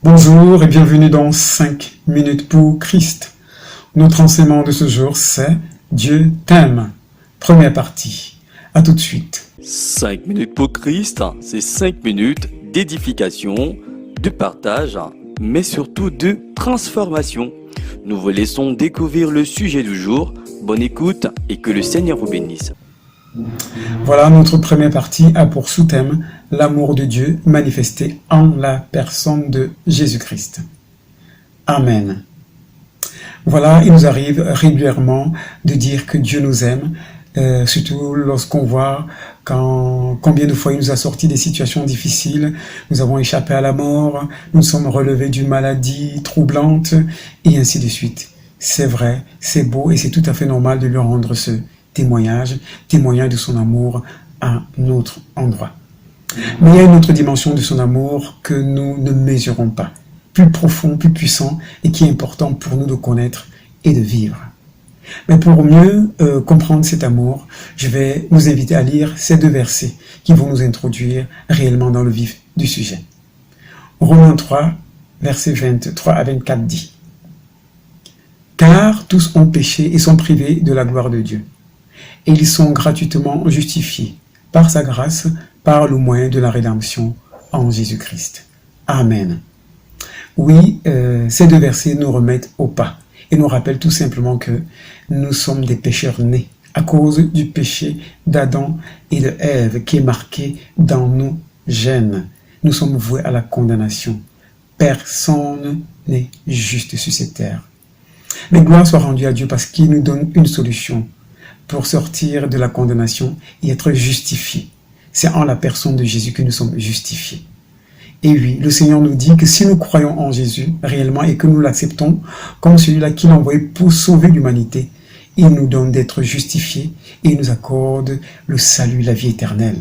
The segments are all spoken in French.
Bonjour et bienvenue dans 5 minutes pour Christ. Notre enseignement de ce jour, c'est Dieu t'aime. Première partie. À tout de suite. 5 minutes pour Christ, c'est 5 minutes d'édification, de partage, mais surtout de transformation. Nous vous laissons découvrir le sujet du jour. Bonne écoute et que le Seigneur vous bénisse. Voilà, notre première partie a pour sous-thème l'amour de Dieu manifesté en la personne de Jésus-Christ. Amen. Voilà, il nous arrive régulièrement de dire que Dieu nous aime, surtout lorsqu'on voit combien de fois il nous a sortis des situations difficiles, nous avons échappé à la mort, nous sommes relevés d'une maladie troublante, et ainsi de suite. C'est vrai, c'est beau et c'est tout à fait normal de lui rendre ce témoignage de son amour à notre endroit. Mais il y a une autre dimension de son amour que nous ne mesurons pas, plus profond, plus puissant et qui est important pour nous de connaître et de vivre. Mais pour mieux comprendre cet amour, je vais nous inviter à lire ces deux versets qui vont nous introduire réellement dans le vif du sujet. Romains 3, versets 23 à 24 dit « Car tous ont péché et sont privés de la gloire de Dieu. Et ils sont gratuitement justifiés par sa grâce, par le moyen de la rédemption en Jésus-Christ. » Amen. Oui, ces deux versets nous remettent au pas et nous rappellent tout simplement que nous sommes des pécheurs nés à cause du péché d'Adam et de Ève qui est marqué dans nos gènes. Nous sommes voués à la condamnation. Personne n'est juste sur cette terre. Mais gloire soit rendue à Dieu parce qu'il nous donne une solution pour sortir de la condamnation et être justifiés. C'est en la personne de Jésus que nous sommes justifiés. Et oui, le Seigneur nous dit que si nous croyons en Jésus réellement et que nous l'acceptons comme celui-là qu'il a envoyé pour sauver l'humanité, il nous donne d'être justifiés et il nous accorde le salut, la vie éternelle.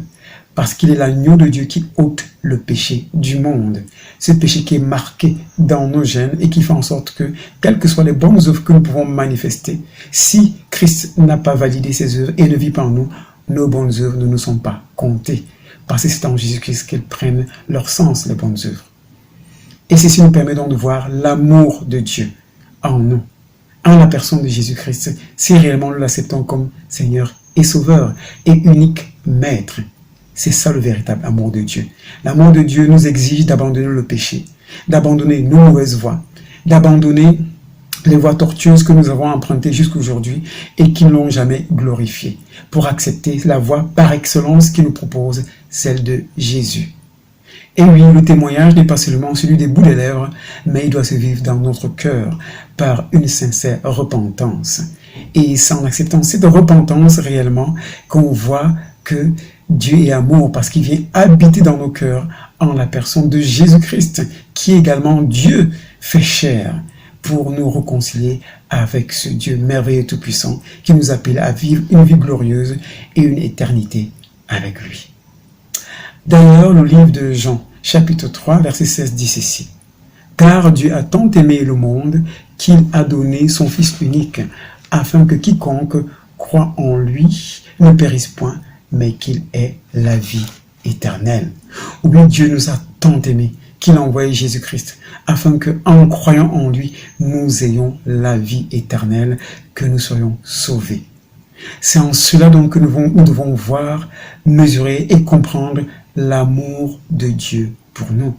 Parce qu'il est l'agneau de Dieu qui ôte le péché du monde. Ce péché qui est marqué dans nos gènes et qui fait en sorte que, quelles que soient les bonnes œuvres que nous pouvons manifester, si Christ n'a pas validé ces œuvres et ne vit pas en nous, nos bonnes œuvres ne nous sont pas comptées. Parce que c'est en Jésus-Christ qu'elles prennent leur sens, les bonnes œuvres. Et ceci nous permet donc de voir l'amour de Dieu en nous, en la personne de Jésus-Christ, si réellement nous l'acceptons comme Seigneur et Sauveur et unique Maître. C'est ça le véritable amour de Dieu. L'amour de Dieu nous exige d'abandonner le péché, d'abandonner nos mauvaises voies, d'abandonner les voies tortueuses que nous avons empruntées jusqu'à aujourd'hui et qui ne l'ont jamais glorifié, pour accepter la voie par excellence qui nous propose, celle de Jésus. Et oui, le témoignage n'est pas seulement celui des bouts des lèvres, mais il doit se vivre dans notre cœur par une sincère repentance. Et c'est en acceptant cette repentance réellement qu'on voit que Dieu est amour parce qu'il vient habiter dans nos cœurs en la personne de Jésus-Christ, qui est également Dieu fait chair, pour nous réconcilier avec ce Dieu merveilleux et tout-puissant qui nous appelle à vivre une vie glorieuse et une éternité avec lui. D'ailleurs, le livre de Jean, chapitre 3, verset 16 dit ceci. « Car Dieu a tant aimé le monde qu'il a donné son Fils unique, afin que quiconque croit en lui ne périsse point, mais qu'il ait la vie éternelle. » Oui, Dieu nous a tant aimés qu'il a envoyé Jésus-Christ, afin que, en croyant en lui, nous ayons la vie éternelle, que nous soyons sauvés. C'est en cela donc que nous devons voir, mesurer et comprendre l'amour de Dieu pour nous.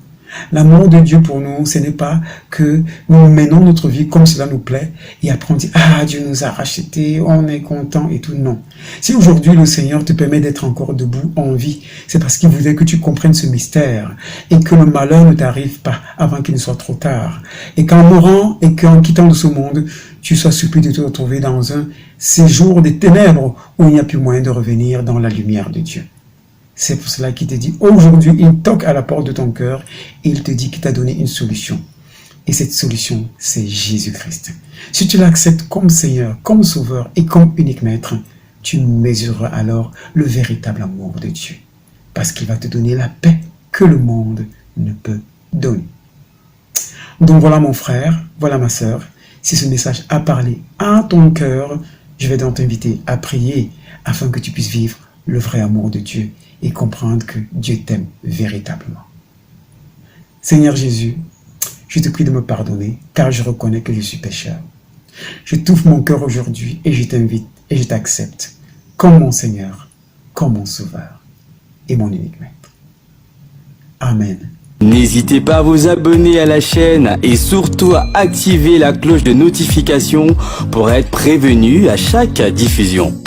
L'amour de Dieu pour nous, ce n'est pas que nous menons notre vie comme cela nous plaît et après on dit « Ah, Dieu nous a rachetés, on est content et tout. » Non. Si aujourd'hui le Seigneur te permet d'être encore debout en vie, c'est parce qu'il voulait que tu comprennes ce mystère et que le malheur ne t'arrive pas avant qu'il ne soit trop tard. Et qu'en mourant et qu'en quittant de ce monde, tu sois supplié de te retrouver dans un séjour des ténèbres où il n'y a plus moyen de revenir dans la lumière de Dieu. C'est pour cela qu'il te dit, aujourd'hui, il toque à la porte de ton cœur et il te dit qu'il t'a donné une solution. Et cette solution, c'est Jésus-Christ. Si tu l'acceptes comme Seigneur, comme Sauveur et comme unique Maître, tu mesureras alors le véritable amour de Dieu. Parce qu'il va te donner la paix que le monde ne peut donner. Donc voilà mon frère, voilà ma sœur. Si ce message a parlé à ton cœur, je vais donc t'inviter à prier afin que tu puisses vivre le vrai amour de Dieu et comprendre que Dieu t'aime véritablement. Seigneur Jésus, je te prie de me pardonner, car je reconnais que je suis pécheur. Je t'ouvre mon cœur aujourd'hui et je t'invite et je t'accepte comme mon Seigneur, comme mon Sauveur et mon unique Maître. Amen. N'hésitez pas à vous abonner à la chaîne et surtout à activer la cloche de notification pour être prévenu à chaque diffusion.